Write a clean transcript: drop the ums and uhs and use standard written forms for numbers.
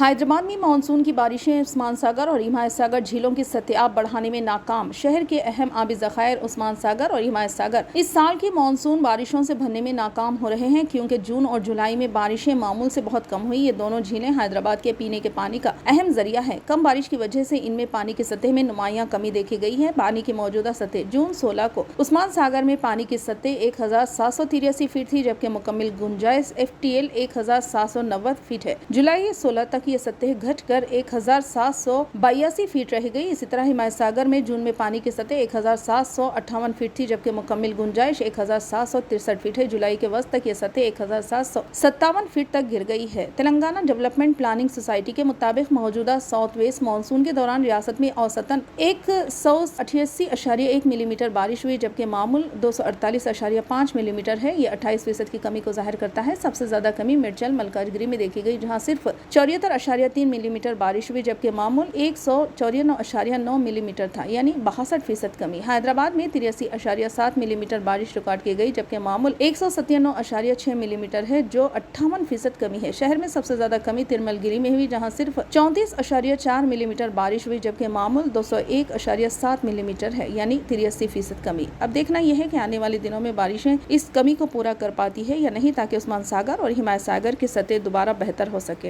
हैदराबाद में मानसून की बारिशें उस्मान सागर और हिमायत सागर झीलों की सतह बढ़ाने में नाकाम। शहर के अहम आबी ज़खायर उस्मान सागर और हिमायत सागर इस साल की मानसून बारिशों से भरने में नाकाम हो रहे हैं, क्योंकि जून और जुलाई में बारिशें मामूल से बहुत कम हुई। ये दोनों झीलें हैदराबाद के पीने के पानी का अहम जरिया है। कम बारिश की वजह से इनमें पानी की सतह में नुमायां कमी देखी गई है। पानी की मौजूदा सतह जून 16 को उस्मान सागर में पानी की सतह 1783 फीट थी, जबकि मुकम्मल गुंजाइश FTL 1790 फीट है। जुलाई 16 तक ये सतह घटकर 1782 फीट रह गई। इसी तरह हिमायत सागर में जून में पानी की सतह 1758 फीट थी, जबकि मुकम्मल गुंजाइश 1763 फीट है। जुलाई के वस्त तक ये सतह 1757 फीट तक गिर गई है। तेलंगाना डेवलपमेंट प्लानिंग सोसाइटी के मुताबिक मौजूदा साउथ वेस्ट मानसून के दौरान रियासत में औसतन 188.1 मिलीमीटर बारिश हुई, जबकि मामूल 248.5 मिलीमीटर है। ये 28% की कमी को जाहिर करता है। सबसे ज्यादा कमी मिर्चल मलकाजगिरी में देखी गई, जहाँ सिर्फ 74.3 मिलीमीटर बारिश हुई, जबकि मामूल 194.9 मिलीमीटर था, यानी 62% कमी। हैदराबाद में 83.7 मिलीमीटर बारिश रिकॉर्ड की गई, जबकि मामूल 197.6 मिलीमीटर है, जो 58% कमी है। शहर में सबसे ज्यादा कमी तिरमलगिरी में हुई, जहां सिर्फ 34.4 मिलीमीटर बारिश हुई, जबकि मामूल 201.7 मिलीमीटर है, यानी 83% कमी। अब देखना यह है कि आने वाले दिनों में बारिशें इस कमी को पूरा कर पाती है या नहीं, ताकि उस्मान सागर और हिमायत सागर की सतह दोबारा बेहतर हो सके।